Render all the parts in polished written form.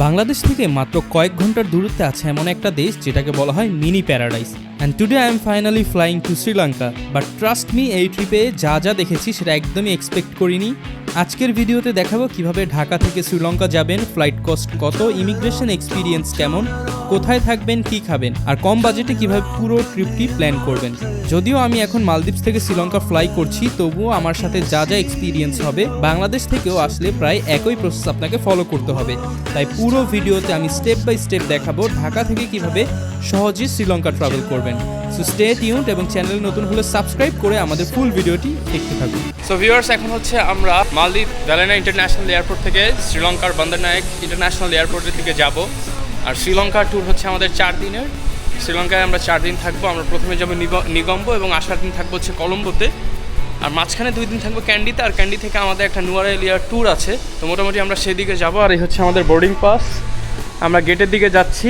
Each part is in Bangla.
বাংলাদেশ থেকে মাত্র কয়েক ঘন্টার দূরত্বে আছে এমন একটা দেশ যেটাকে বলা হয় mini paradise. And today I am finally flying two Sri Lanka. But trust me, এই ট্রিপে যা যা দেখেছি সেটা একদমই এক্সপেক্ট করিনি। আজকের ভিডিওতে দেখাবো কিভাবে ঢাকা থেকে শ্রীলঙ্কা যাবেন, ফ্লাইট কস্ট কত, ইমিগ্রেশন এক্সপিরিয়েন্স কেমন, কোথায় থাকবেন, কি খাবেন, আর কম বাজেটে কিভাবে পুরো ট্রিপটি প্ল্যান করবেন। যদিও আমি এখন মালদ্বীপ থেকে শ্রীলঙ্কা ফ্লাই করছি, তবুও আমার সাথে যা যা এক্সপিরিয়েন্স হবে বাংলাদেশ থেকেও আসলে প্রায় একই প্রসেস আপনাকে ফলো করতে হবে। তাই পুরো ভিডিওতে আমি স্টেপ বাই স্টেপ দেখাবো ঢাকা থেকে কিভাবে সহজে শ্রীলঙ্কা ট্রাভেল করবেন। সো স্টে টিউনড এবং চ্যানেল নতুন হলে সাবস্ক্রাইব করে আমাদের ফুল ভিডিওটি দেখতে থাকুন। সো ভিউয়ার্স, এখন হচ্ছে আমরা মালদ্বীপ ভ্যালেনা ইন্টারন্যাশনাল এয়ারপোর্ট থেকে শ্রীলঙ্কার বন্দরনায়ক ইন্টারন্যাশনাল এয়ারপোর্টের দিকে যাব। আর শ্রীলঙ্কার ট্যুর হচ্ছে আমাদের 4 দিনের। শ্রীলঙ্কায় আমরা 4 দিন থাকবো। আমরা প্রথমে যাবো নিগম্বো এবং আসার দিন থাকবো হচ্ছে কলম্বোতে। আর মাঝখানে 2 দিন থাকবো ক্যান্ডিতে। আর ক্যান্ডি থেকে আমাদের একটা নুয়ারা এলিয়ার ট্যুর আছে, তো মোটামুটি আমরা সেদিকে যাবো। আর এই হচ্ছে আমাদের বোর্ডিং পাস। আমরা গেটের দিকে যাচ্ছি।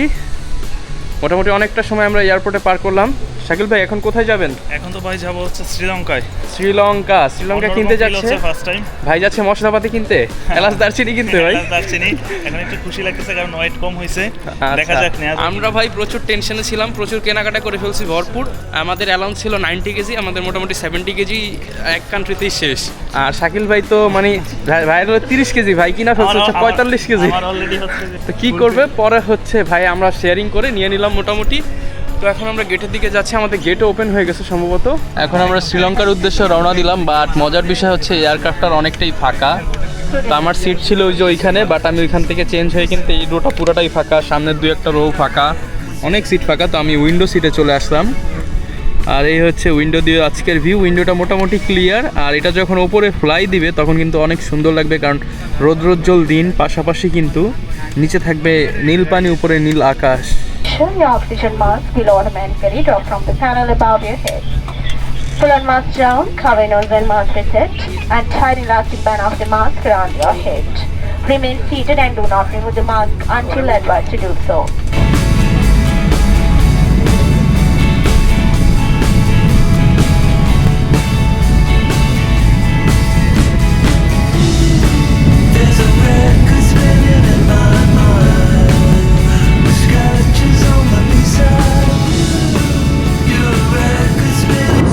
মোটামুটি অনেকটা সময় আমরা এয়ারপোর্টে পার করলাম। শাকিল ভাই, এখন কোথায় যাবেন? এখন তো ভাই যাবো হচ্ছে শ্রীলঙ্কায়। শ্রীলঙ্কা কিনতে যাচ্ছে ফার্স্ট টাইম ভাই, যাচ্ছে মশলাপাতি কিনতে, এলাচ দারচিনি কিনতে। ভাই দারচিনি এখন একটু খুশি লাগতেছে কারণ ওয়েট কম হয়েছে। দেখা যাক। আমরা ভাই প্রচুর টেনশনে ছিলাম, প্রচুর কেনাকাটা করে ফেলছি ভরপুর। আমাদের অ্যালাউন্স ছিল 90 কেজি, আমাদের মোটামুটি 70 কেজি এক কান্ট্রিতেই শেষ। আর শাকিল ভাই তো মানে ভাই 30 কেজি ভাই কিনা ফেলছে হচ্ছে 45 কেজি। তো কি করবে পরে হচ্ছে ভাই, আমরা শেয়ারিং করে নিয়ে নিলাম মোটামুটি। তো এখন আমরা গেটের দিকে যাচ্ছি, আমাদের গেটও ওপেন হয়ে গেছে সম্ভবত। এখন আমরা শ্রীলঙ্কার উদ্দেশ্যে রওনা দিলাম। বাট মজার বিষয় হচ্ছে এয়ারক্রাফটটার অনেকটাই ফাঁকা। তো আমার সিট ছিল ওই যে ওইখানে, বাট আমি ওইখান থেকে চেঞ্জ হয়ে কিন্তু এই রোটা পুরোটাই ফাঁকা, সামনের 2-1টা রো ফাঁকা, অনেক সিট ফাঁকা। তো আমি উইন্ডো সিটে চলে আসলাম। আর এই হচ্ছে উইন্ডো দিয়ে আজকের ভিউ। উইন্ডোটা মোটামুটি ক্লিয়ার। আর এটা যখন ওপরে ফ্লাই দিবে তখন কিন্তু অনেক সুন্দর লাগবে, কারণ রৌদ্রোজ্জ্বল দিন, পাশাপাশি কিন্তু নিচে থাকবে নীল পানি, উপরে নীল আকাশ। Your oxygen mask will automatically drop from the panel above your head. Pull on mask down, cover nose and mouth with it, and tie the elastic band of the mask around your head. Remain seated and do not remove the mask until advised to do so.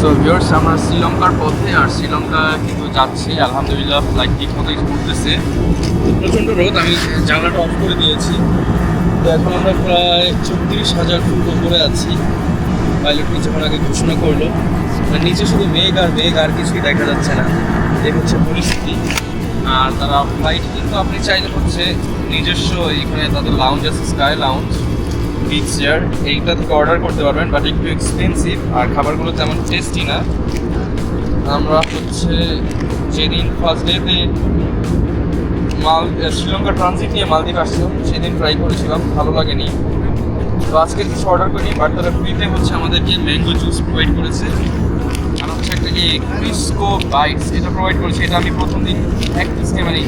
So viewers, আমরা শ্রীলঙ্কার পথে, আর শ্রীলঙ্কা কিন্তু যাচ্ছি। আলহামদুলিল্লাহ ফ্লাইট ঠিক মতোই ঘুরতেছে। প্রচণ্ড রোদ, আমি জানলাটা অফ করে দিয়েছি। তো এখন আমরা প্রায় 34,000 ফুট উপরে আছি। পাইলট কিছুক্ষণ আগে ঘোষণা করলো, নিচে শুধু মেঘ আর মেঘ, আর কিছুই দেখা যাচ্ছে না। এই হচ্ছে পরিস্থিতি। আর তারা ফ্লাইট কিন্তু আপনি চাইলে হচ্ছে নিজস্ব এখানে তাদের লাউঞ্জ আছে, স্কাই লাউঞ্জ, বিচ চেয়ার, এইটা থেকে অর্ডার করতে পারবেন। বাট একটু এক্সপেন্সিভ, আর খাবারগুলো তেমন টেস্টি না। আমরা হচ্ছে যেদিন ফার্স্ট ডেতে শ্রীলঙ্কা ট্রানজিট নিয়ে মালদ্বীপ আসছিলাম, সেদিন ট্রাই করেছিলাম, ভালো লাগেনি। তো আজকে কিছু অর্ডার করিনি, বাট তারা ফ্রিতে হচ্ছে আমাদেরকে ম্যাঙ্গো জুস প্রোভাইড করেছে। আর হচ্ছে একটা কি ক্রিস্কো বাইটস, এটা প্রোভাইড করেছে। এটা আমি প্রথম দিন এক পিস নিয়ে, মানে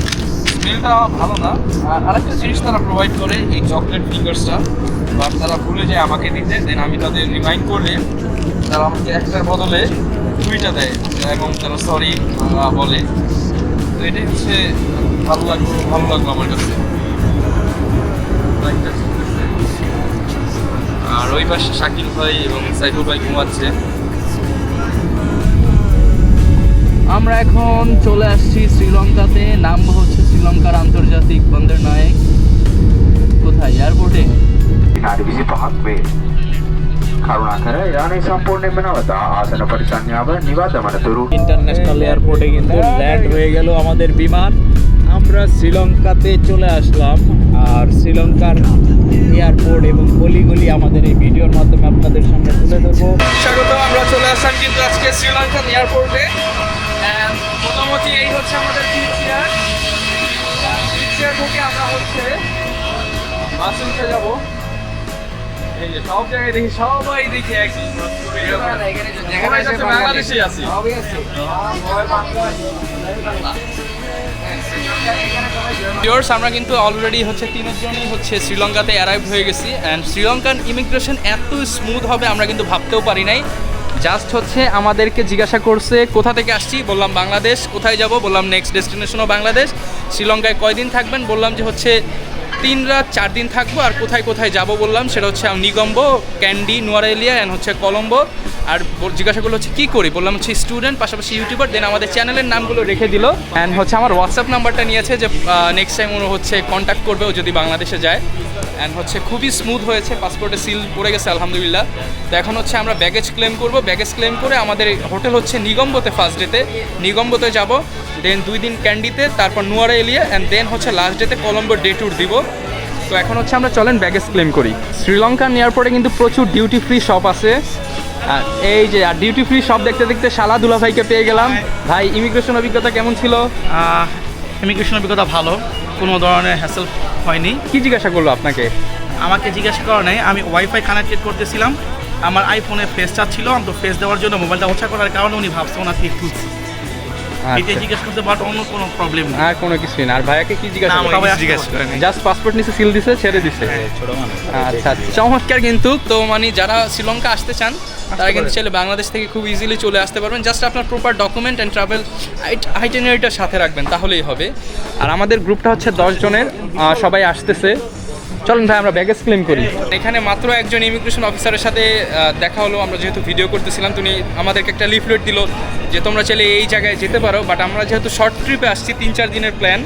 স্মেলটা ভালো না। আর আরেকটা জিনিস তারা প্রোভাইড করে, এই চকলেট ফিঙ্গার্সটা, বাট তারা ভুলে যায় আমাকে দিতে। দেন আমি তাদের রিমাইন্ড করলে তারা আমাকে একটার বদলে 2টা দেয় এবং তারা সরি বলে। তো এটাই হচ্ছে ভালো লাগলো আমার কাছে। আর ওই পাশে শাকিল ভাই এবং সাইফুল ভাই ঘুমাচ্ছে। আমরা এখন চলে আসছি শ্রীলঙ্কাতে। নামবো হচ্ছে শ্রীলঙ্কার আন্তর্জাতিক বন্দরনায়ক। কোথায়? এয়ারপোর্টে। ইন্টারন্যাশনাল এয়ারপোর্টে কিন্তু ল্যান্ড হয়ে গেল আমাদের বিমান। আমরা শ্রীলঙ্কাতে চলে আসলাম। আর শ্রীলঙ্কার এয়ারপোর্ট এবং গলি আমাদের এই ভিডিওর মাধ্যমে আপনাদের সামনে তুলে ধরবো। স্বাগত, আমরা চলে আসলাম কিন্তু আজকে শ্রীলঙ্কান এয়ারপোর্টে। মোটামুটি এই হচ্ছে আমাদের বিচ চেয়ার থেকে আমরা হচ্ছে বাসে উঠে যাবো। এই যে সব জায়গায় দেখি, সবাই দেখি একদম বাংলাদেশেই আছি। আমরা কিন্তু অলরেডি হচ্ছে 3 জনই হচ্ছে শ্রীলঙ্কাতে অ্যারাইভ হয়ে গেছি। অ্যান্ড শ্রীলঙ্কান ইমিগ্রেশন এত স্মুথ হবে আমরা কিন্তু ভাবতেও পারি নাই। জাস্ট হচ্ছে আমাদেরকে জিজ্ঞাসা করছে কোথা থেকে আসছি, বললাম বাংলাদেশ। কোথায় যাব, বললাম নেক্সট ডেস্টিনেশনও বাংলাদেশ। শ্রীলঙ্কায় কয়দিন থাকবেন, বললাম যে হচ্ছে 3 রাত 4 দিন থাকবো। আর কোথায় কোথায় যাব বললাম, সেটা হচ্ছে নিগম্বো, ক্যান্ডি, নুয়ারেলিয়া অ্যান্ড হচ্ছে কলম্বো। আর জিজ্ঞাসা করলো হচ্ছে কী করি, বললাম হচ্ছে স্টুডেন্ট, পাশাপাশি ইউটিউবার। দেন আমাদের চ্যানেলের নামগুলো রেখে দিল অ্যান্ড হচ্ছে আমার হোয়াটসঅ্যাপ নাম্বারটা নিয়েছে যে নেক্সট টাইম ওরা হচ্ছে কন্ট্যাক্ট করবে ও যদি বাংলাদেশে যায়। অ্যান্ড হচ্ছে খুবই স্মুথ হয়েছে, পাসপোর্টে সিল পড়ে গেছে আলহামদুলিল্লাহ। তো এখন হচ্ছে আমরা ব্যাগেজ ক্লেম করব। ব্যাগেজ ক্লেম করে আমাদের হোটেল হচ্ছে নিগম্বোতে, ফার্স্ট ডেতে নিগম্বোতে যাব, দেন 2 দিন ক্যান্ডিতে, তারপর নুয়ারেলিয়া অ্যান্ড দেন হচ্ছে লাস্ট ডেতে কলম্বো ডে ট্যুর দিব। তো এখন হচ্ছে আমরা চলেন ব্যাগেজ ক্লেম করি। শ্রীলঙ্কান এয়ারপোর্টে কিন্তু প্রচুর ডিউটি ফ্রি শপ আছে। আর এই যে আর ডিউটি ফ্রি শপ দেখতে দেখতে শালা দুলা ভাইকে পেয়ে গেলাম। ভাই, ইমিগ্রেশন অভিজ্ঞতা কেমন ছিল? ইমিগ্রেশন অভিজ্ঞতা ভালো, কোনো ধরনের হ্যাসেল হয়নি। কি জিজ্ঞাসা করলো আপনাকে? আমাকে জিজ্ঞাসা করা নাই, আমি ওয়াইফাই কানেক্টেড করতেছিলাম, আমার আইফোনে ফেস টাচ ছিল, আমি তো ফেস দেওয়ার জন্য মোবাইলটা ওঠা করার কারণে উনি ভাবছে ওনাকে একটু এটা জিজ্ঞেস করতে, বাট অন্য কোনো প্রবলেম নেই। আর কোনো কিছুই না। আর ভাইয়াকে কি জিজ্ঞাসা করলো? জিজ্ঞাসা করেনি, জাস্ট পাসপোর্ট নিচে সিল দিছে, ছেড়ে দিছে। আচ্ছা, চমৎকার। কিন্তু তো মানে যারা শ্রীলঙ্কা আসতে চান তারা কিন্তু চাইলে বাংলাদেশ থেকে খুব ইজিলি চলে আসতে পারবেন। জাস্ট আপনার প্রপার ডকুমেন্ট অ্যান্ড ট্রাভেল আইটিনারিটা সাথে রাখবেন, তাহলেই হবে। আর আমাদের গ্রুপটা হচ্ছে 10 জনের, সবাই আসতেছে। চলুন ভাই আমরা ব্যাগেজ ক্লেম করি। এখানে মাত্র একজন ইমিগ্রেশন অফিসারের সাথে দেখা হলো। আমরা যেহেতু ভিডিও করতেছিলাম, তিনি আমাদেরকে একটা লিফলেট দিল যে তোমরা চাইলে এই জায়গায় যেতে পারো। বাট আমরা যেহেতু শর্ট ট্রিপে আসছি, 3-4 দিনের প্ল্যান,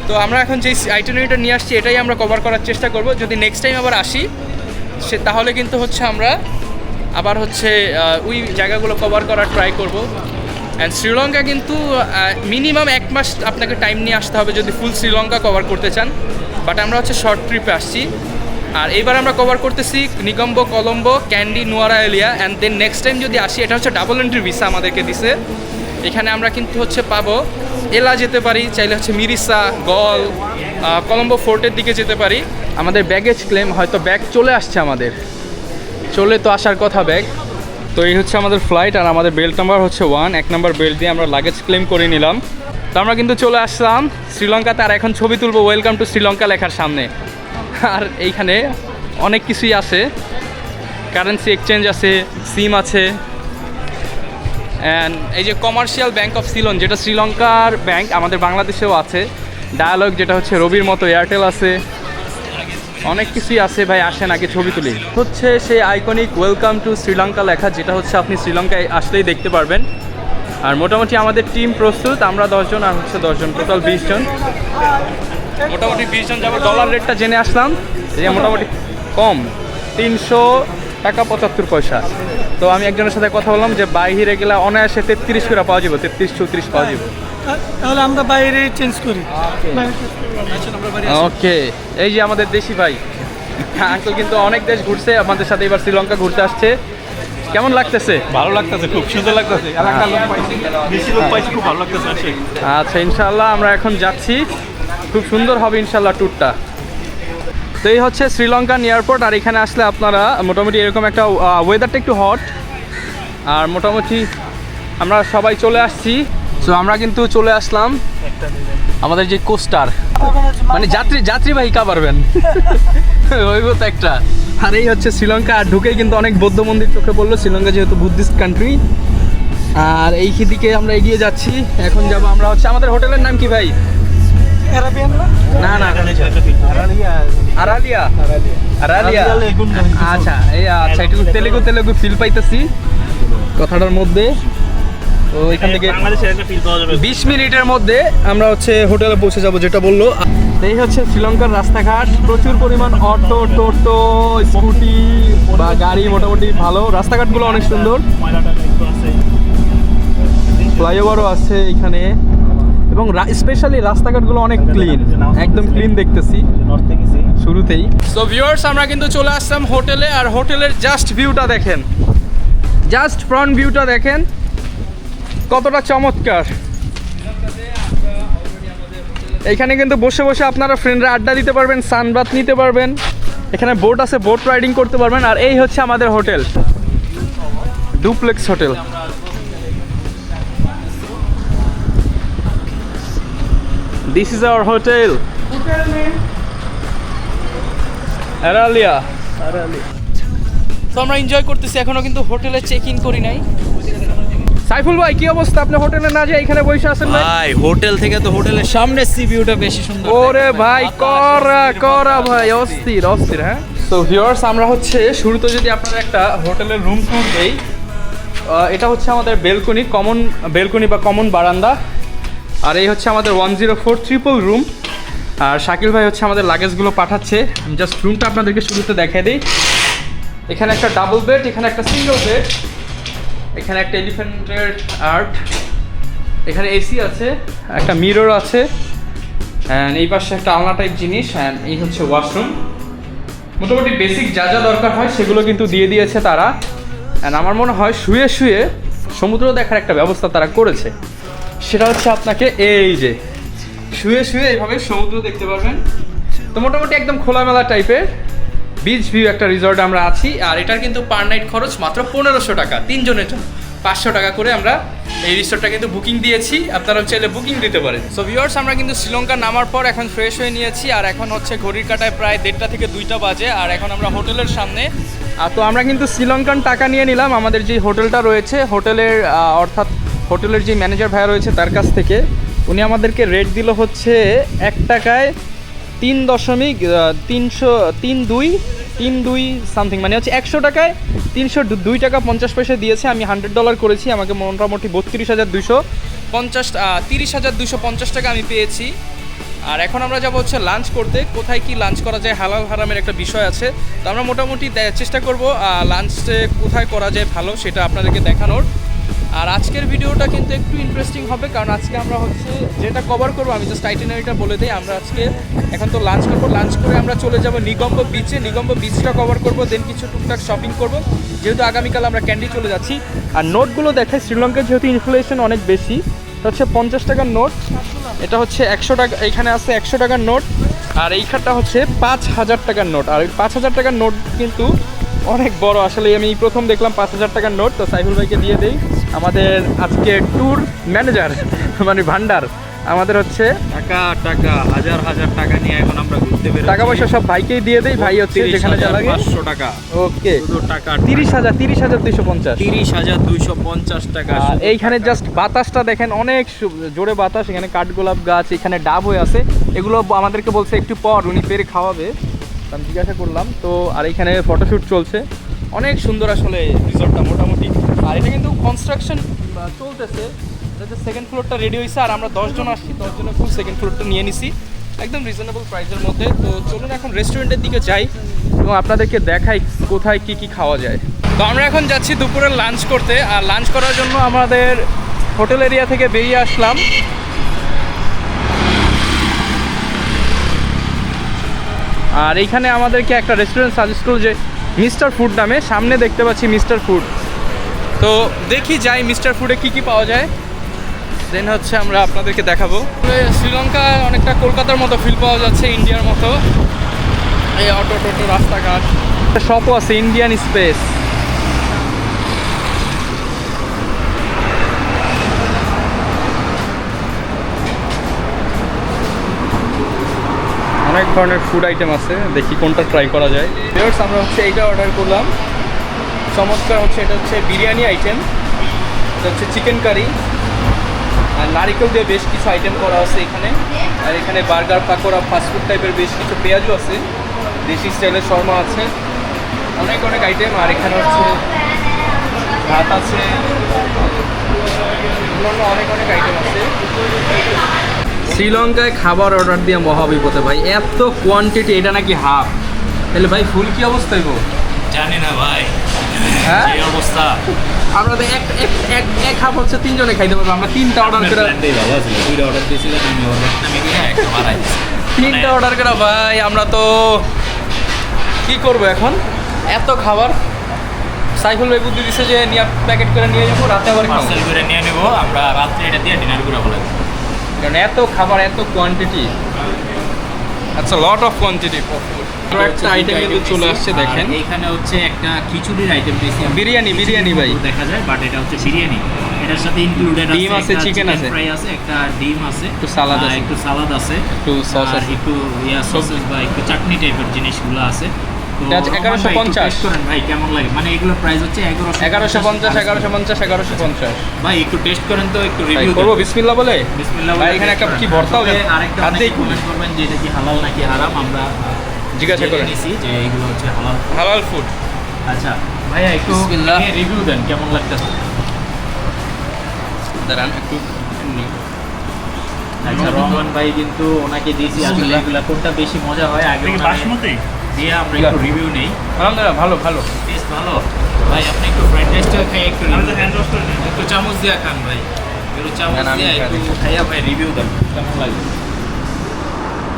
তো আমরা এখন যেই আইটিনারিটা নিয়ে আসছি এটাই আমরা কভার করার চেষ্টা করব। যদি নেক্সট টাইম আবার আসি তাহলে কিন্তু হচ্ছে আমরা আবার হচ্ছে ওই জায়গাগুলো কভার করার ট্রাই করব। অ্যান্ড শ্রীলঙ্কা কিন্তু মিনিমাম 1 মাস আপনাকে টাইম নিয়ে আসতে হবে যদি ফুল শ্রীলঙ্কা কভার করতে চান। বাট আমরা হচ্ছে শর্ট ট্রিপে আসছি। আর এইবার আমরা কভার করতেছি নিগম্বো, Colombo, candy, নুয়ারেলিয়া and then next time যদি আসি, এটা হচ্ছে ডাবল এন্ট্রি ভিসা আমাদেরকে দিছে। এখানে আমরা কিন্তু হচ্ছে পাবো এলা যেতে পারি, চাইলে হচ্ছে মিরিসা, গল, কলম্বো ফোর্টের দিকে যেতে পারি। আমাদের ব্যাগেজ ক্লেম, হয়তো ব্যাগ চলে আসছে আমাদের, চলে তো আসার কথা ব্যাগ। তো এই হচ্ছে আমাদের ফ্লাইট। আর আমাদের বেল্ট নাম্বার হচ্ছে 1, 1 নাম্বার বেল্ট দিয়ে আমরা লাগেজ ক্লেম করে নিলাম। তো আমরা কিন্তু চলে আসলাম শ্রীলঙ্কাতে। আর এখন ছবি তুলবো ওয়েলকাম টু শ্রীলঙ্কা লেখার সামনে। আর এইখানে অনেক কিছুই আছে, কারেন্সি এক্সচেঞ্জ আছে, সিম আছে, অ্যান্ড এই যে কমার্শিয়াল ব্যাংক অফ সিলন, যেটা শ্রীলঙ্কার ব্যাংক, আমাদের বাংলাদেশেও আছে। ডায়ালগ, যেটা হচ্ছে রবির মতো, এয়ারটেল আছে, অনেক কিছুই আছে। ভাই আসেন আগে ছবি তুলি। হচ্ছে সেই আইকনিক ওয়েলকাম টু শ্রীলঙ্কা লেখা, যেটা হচ্ছে আপনি শ্রীলঙ্কায় আসলেই দেখতে পারবেন। আর মোটামুটি আমাদের টিম প্রস্তুত, আমরা 10 জন আর হচ্ছে 10 জন, টোটাল 20 জন। মোটামুটি 20 জন যাবো। ডলার রেটটা জেনে আসলাম যে মোটামুটি কম, 300 টাকা 75 পয়সা। তো আমি একজনের সাথে কথা বললাম যে বাইরে গেলে অনায়াসে 33 করে পাওয়া যাবে, 33-34 পাওয়া যাবে। তাহলে আমরা বাইরে চেঞ্জ করি। ওকে, এই যে আমাদের দেশি ভাই আঙ্কেল কিন্তু অনেক দেশ ঘুরছে, আমাদের সাথে এবার শ্রীলঙ্কা ঘুরতে আসছে। কেমন লাগতেছে? ভালো লাগতেছে, খুব সুন্দর লাগতেছে, এলাকার লোক পাইছি, বেশি লোক পাইছি, খুব ভালো লাগতেছে। আচ্ছা, ইনশাল্লাহ আমরা এখন যাচ্ছি, খুব সুন্দর হবে ইনশাল্লাহ ট্যুরটা। তো এই হচ্ছে শ্রীলঙ্কান এয়ারপোর্ট। আর এখানে আসলে আপনারা মোটামুটি এরকম একটা ওয়েদারটা একটু হট, আর মোটামুটি আমরা সবাই চলে আসছি। সো আমরা কিন্তু চলে আসলাম আমাদের যে কোস্টার, মানে যাত্রীবাহী পারবেন ওই তো একটা। আর এই হচ্ছে শ্রীলঙ্কা। আর ঢুকেই কিন্তু অনেক বৌদ্ধ মন্দির চোখে পড়লো, শ্রীলঙ্কা যেহেতু বুদ্ধিস্ট কান্ট্রি। আর এই দিকে আমরা এগিয়ে যাচ্ছি। এখন যাব আমরা হচ্ছে, আমাদের হোটেলের নাম কি ভাই? না, আরালিয়া। আচ্ছা, আচ্ছা, একটু তেলেগু ফিল পাইতেছি কথাটার মধ্যে। তো এখান থেকে 20 মিনিটের মধ্যে আমরা হচ্ছে হোটেলে পৌঁছে যাব, যেটা বললো। এই হচ্ছে শ্রীলঙ্কার রাস্তাঘাট, প্রচুর পরিমাণ অটো, টোটো, স্কুটি বা গাড়ি, মোটামুটি ভালো। রাস্তাঘাটগুলো অনেক সুন্দর, ফ্লাইওভারও আছে এখানে, এবং স্পেশালি রাস্তাঘাটগুলো অনেক ক্লিন, একদম ক্লিন দেখতেছি শুরুতেই। সো ভিউয়ার্স, আমরা কিন্তু চলে আসলাম হোটেলে। আর হোটেলের জাস্ট ভিউটা দেখেন, জাস্ট ফ্রন্ট ভিউটা দেখেন কতটা চমৎকার। এইখানে কিন্তু বসে বসে আপনারা ফ্রেন্ডরা আড্ডা দিতে পারবেন, সানবাথ নিতে পারবেন, এখানে বোট আছে, বোট রাইডিং করতে পারবেন। আর এই হচ্ছে আমাদের hotel, duplex hotel. This is our hotel. Aralia. তো আমরা এনজয় করতেছি, এখনো কিন্তু হোটেলে চেক ইন করি নাই। সাইফুল ভাই কি অবস্থা, আপনি হোটেলে না যেয়ে এখানে বসে আছেন ভাই? ভাই হোটেল থেকে তো হোটেলের সামনে সি ভিউটা বেশি সুন্দর। ওরে ভাই করা ভাই অস্থির অস্থির। হ্যাঁ, তো ভিউয়ার্স আমরা হচ্ছে শুরুতে যদি আপনারা একটা হোটেলের রুম ট্যুর দেই, এটা হচ্ছে আমাদের বেলকনি বা কমন বারান্দা, আর এই হচ্ছে আমাদের 104 ট্রিপল রুম। আর শাকিল ভাই হচ্ছে আমাদের লাগেজগুলো পাঠাচ্ছে। আমি জাস্ট রুমটা আপনাদেরকে শুরুতে দেখাই দিই। এখানে একটা ডাবল বেড, এখানে একটা সিঙ্গেল বেড, এখানে একটা এলিফ্যান্টের আর্ট, এখানে এসি আছে, একটা মিরর আছে, অ্যান্ড এই পাশে একটা আলনা টাইপ জিনিস, অ্যান্ড এই হচ্ছে ওয়াশরুম। মোটামুটি বেসিক যা যা দরকার হয় সেগুলো কিন্তু দিয়ে দিয়েছে তারা। অ্যান্ড আমার মনে হয় শুয়ে শুয়ে সমুদ্র দেখার একটা ব্যবস্থা তারা করেছে। সেটা হচ্ছে আপনাকে এই যে শুয়ে শুয়ে এইভাবে সমুদ্র দেখতে পারবেন। তো মোটামুটি একদম খোলামেলা টাইপের বিচ ভিউ একটা রিসর্ট আমরা আছি। আর এটার কিন্তু পার নাইট খরচ মাত্র 1500 টাকা, 3 জনের জন্য 500 টাকা করে আমরা এই রিসর্টটা কিন্তু বুকিং দিয়েছি। আপনারা চাইলে বুকিং দিতে পারেন। সো ভিউয়ার্স, আমরা কিন্তু শ্রীলঙ্কা নামার পর এখন ফ্রেশ হয়ে নিয়েছি, আর এখন হচ্ছে ঘড়ির কাঁটায় প্রায় 1:30 থেকে 2টা বাজে, আর এখন আমরা হোটেলের সামনে। তো আমরা কিন্তু শ্রীলঙ্কান টাকা নিয়ে নিলাম আমাদের যে হোটেলটা রয়েছে, হোটেলের অর্থাৎ হোটেলের যে ম্যানেজার ভাইয়া রয়েছে তার কাছ থেকে। উনি আমাদেরকে রেট দিল হচ্ছে 1 টাকায় 3.32 সামথিং, মানে হচ্ছে 100 টাকায় 302 টাকা 50 পয়সা দিয়েছে। আমি $100 করেছি, আমাকে মোটামুটি 30,250 টাকা আমি পেয়েছি। আর এখন আমরা যাবো হচ্ছে লাঞ্চ করতে। কোথায় কি লাঞ্চ করা যায়, হালাল হারামের একটা বিষয় আছে, তো আমরা মোটামুটি চেষ্টা করব লাঞ্চে কোথায় করা যায় ভালো সেটা আপনাদেরকে দেখানোর। আর আজকের ভিডিওটা কিন্তু একটু ইন্টারেস্টিং হবে, কারণ আজকে আমরা হচ্ছে যেটা কভার করবো, আমি জাস্ট আইটিনারিটা বলে দিই। আমরা আজকে এখন তো লাঞ্চ করবো, লাঞ্চ করে আমরা চলে যাব নিগম্ব বিচে, নিগম্ব বিচটা কভার করবো, দেন কিছু টুকটাক শপিং করবো, যেহেতু আগামীকাল আমরা ক্যান্ডি চলে যাচ্ছি। আর নোটগুলো দেখায়, শ্রীলঙ্কার যেহেতু ইনফ্লেশন অনেক বেশি, এটা হচ্ছে 50 টাকার নোট, এটা হচ্ছে 100 টাকা, এখানে আছে 100 টাকার নোট, আর এইখানটা হচ্ছে 5000 টাকার নোট। আর ওই 5000 টাকার নোট কিন্তু অনেক বড়, আসলে আমি প্রথম দেখলাম 5000 টাকার নোট। তো সাইফুল ভাইকে দিয়ে দেই, আমাদের আজকে ট্যুর ম্যানেজার মানে ভান্ডার আমাদের হচ্ছে টাকা হাজার হাজার টাকা নিয়ে এখন আমরা ঘুরতে বের টাকা পয়সা সব ভাইকেই দিয়ে দেই, ভাই হচ্ছে যেখানে যা লাগে 500 টাকা। ওকে, শুধু টাকা 30,250 30,250 টাকা। এইখানে জাস্ট বাতাসটা দেখেন, অনেক জোরে বাতাস। এখানে কাঠগোলাপ গাছ, এখানে ডাব হয়ে আছে, এগুলো আমাদেরকে বলছে একটু পর উনি পেরে খাওয়াবে, আমি জিজ্ঞাসা করলাম তো। আর এইখানে ফটোশ্যুট চলছে, অনেক সুন্দর আসলে রিসর্টটা মোটামুটি। আর এটা কিন্তু কনস্ট্রাকশন চলতেছে, সেকেন্ড ফ্লোরটা রেডি হয়েছে, আর আমরা 10 জন আসছি, 10 জনের ফুল সেকেন্ড ফ্লোরটা নিয়ে নিছি একদম রিজনেবল প্রাইসের মধ্যে। তো চলুন এখন রেস্টুরেন্টের দিকে যাই এবং আপনাদেরকে দেখাই কোথায় কি কি খাওয়া যায়। তো আমরা এখন যাচ্ছি দুপুরের লাঞ্চ করতে, আর লাঞ্চ করার জন্য আমাদের হোটেল এরিয়া থেকে বেরিয়ে আসলাম। আর এইখানে আমাদেরকে একটা রেস্টুরেন্ট সাজেস্ট করল যে মিস্টার ফুড নামে, সামনে দেখতে পাচ্ছি মিস্টার ফুড। তো দেখি যাই মিস্টার ফুডে কি কি পাওয়া যায়, দেন হচ্ছে আমরা আপনাদেরকে দেখাবো। শ্রীলঙ্কায় অনেকটা কলকাতার মতো ফিল পাওয়া যাচ্ছে, ইন্ডিয়ার মতো। এই অটো টোটো রাস্তাঘাট, শপও আছে, ইন্ডিয়ান স্পেস। অনেক ধরনের ফুড আইটেম আছে, দেখি কোনটা ট্রাই করা যায়। ভিউয়ার্স, আমরা হচ্ছে এইটা অর্ডার করলাম, চমৎকার হচ্ছে। এটা হচ্ছে বিরিয়ানি আইটেম, এটা হচ্ছে চিকেন কারি, আর নারিকেল দিয়ে বেশ কিছু আইটেম করা আছে এখানে। আর এখানে বার্গার, পাকোড়া, ফাস্টফুড টাইপের বেশ কিছু পেঁয়াজও আছে, দেশি স্টাইলের শর্মা আছে, অনেক অনেক আইটেম। আর এখানে হচ্ছে ভাত আছে, অন্যান্য অনেক অনেক আইটেম আছে। শ্রীলঙ্কায় খাবার অর্ডার দিয়ে মহাবিপদে ভাই, এত কোয়ান্টিটি, এটা নাকি হাফ, তাহলে ভাই ফুল কি অবস্থা হইব? জানি না ভাই, হ্যাঁ এই অবস্থা। আমরা তো এক হাফ হচ্ছে 3 জনে খাইতে পারবো, আমরা 3টা অর্ডার করে, ভালো ছিল, 2টা অর্ডার দিয়েছিলাম, আমি একটা বাড়াই 3টা অর্ডার করে ভাই। আমরা তো কি করব এখন, এত খাবার। সাইফুল ভাই বুদ্ধি দিছে যে নিয়ে প্যাকেট করে নিয়ে যাবো, রাতে আবার খাবো, পার্সেল করে নিয়ে নেবো, আমরা রাত্রে এটা দিয়ে ডিনার করে বলে, কারণ এত খাবার, এত কোয়ান্টিটি, আচ্ছা লট অফ কোয়ান্টিটি। একটা আইটেম কিন্তু চলে আসছে, দেখেন এইখানে হচ্ছে একটা খিচুড়ির আইটেম পেয়েছি, বিরিয়ানি ভাই দেখা যায়, বাট এটা হচ্ছে বিরিয়ানি। এটার সাথে ইনক্লুডেড আছে ডিম আছে, চিকেন আছে, ফ্রাই আছে, একটা ডিম আছে, একটু সালাদ আছে, একটু সালাদ আছে, একটু সস আছে, একটু সস বা একটু চাটনি টাইপের জিনিসগুলো আছে। এটা হচ্ছে 1150 করেন ভাই কেমন লাগে, মানে এগুলোর প্রাইস হচ্ছে 1150 1150 ভাই একটু টেস্ট করেন তো, একটু ভাই রিভিউ করবো বিসমিল্লাহ বলে বিসমিল্লাহ ভাই এখানে একটা কি ভর্তাও দেন আরেকটা হাত দিয়ে কমেন্ট করবেন যে এটা কি হালাল নাকি হারাম, আমরা জিজ্ঞাসা জেনে করেন নিছি যে এগুলো হচ্ছে হালাল। হালাল ফুড আচ্ছা ভাইয়া একটু বিসমিল্লাহ। রিভিউ দেন কেমন লাগতেছে। দাঁড়ান একটু আচ্ছা রহমান ভাই কিন্তু ওনাকে দিয়েছি আসলে বিসমিল্লাহ। এগুলা কোনটা বেশি মজা হয় আগে ওনাকে বাসমতি দিয়ে আমরা একটু রিভিউ নেই। আলহামদুলিল্লাহ ভালো ভালো টেস্ট ভালো ভাই, আপনি একটু ফ্রাইড রাইসটা খেয়ে একটু আমি তো review হ্যান্ড ওয়াশ করে নিই। দেন। একটু চামচ দিয়ে খান ভাই, একটু চামচ না, না, আমি দিয়ে খাই একটু খাইয়া ভাই রিভিউ দেন কেমন লাগে।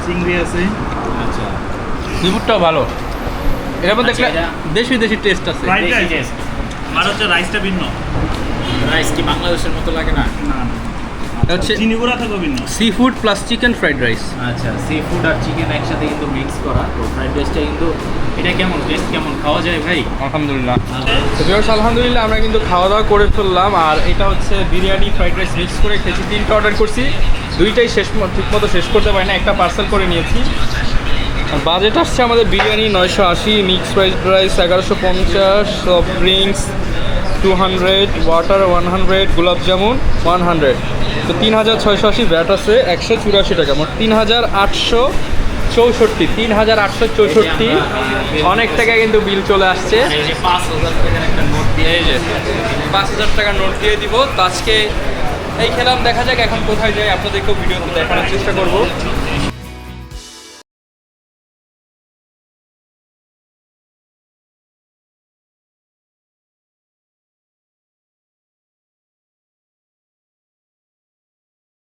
চিংড়ি আছে। আচ্ছা সিফুডটাও ভালো এর মধ্যে আচ্ছা, একটা দেশি দেশি টেস্ট আছে Fried দেখি rice? taste। আর হচ্ছে রাইসটা ভিন্ন। রাইস কি বাংলাদেশের মতো লাগে না? না এটা হচ্ছে চিনি গুঁড়া থেকে ভিন্ন। Sea food plus chicken fried rice আচ্ছা সি ফুড আর চিকেন একসাথে কিন্তু মিক্স করা, তো ফ্রাইড রাইসটা কিন্তু এটা কেমন টেস্ট কেমন খাওয়া যায় ভাই? আলহামদুলিল্লাহ তো ভিউয়ার্স আলহামদুলিল্লাহ আমরা কিন্তু খাওয়া দাওয়া করে ফেললাম, আর এটা হচ্ছে বিরিয়ানি ফ্রাইড রাইস মিক্স করে খেয়েছি, 3টা অর্ডার করছি, 2টাই ঠিকমতো শেষ করতে পারি না, একটা পার্সেল করে নিয়েছি। আর বাজেট আসছে আমাদের biryani 980, mix fried rice 1150, soft drinks 200, water 100, গোলাপ জামুন 100, তো 3680, ভ্যাট আছে 184 টাকা, মোট 3864, 3864, অনেক টাকা কিন্তু বিল চলে আসছে। এই যে 5000 টাকার একটা নোট দিয়ে এই যে 5000 টাকা নোট দিয়ে দিব। তো আজকে এই খেলাম, দেখা যাক এখন কোথায় যাই, আপনাদেরকেও ভিডিওতে দেখানোর চেষ্টা করব।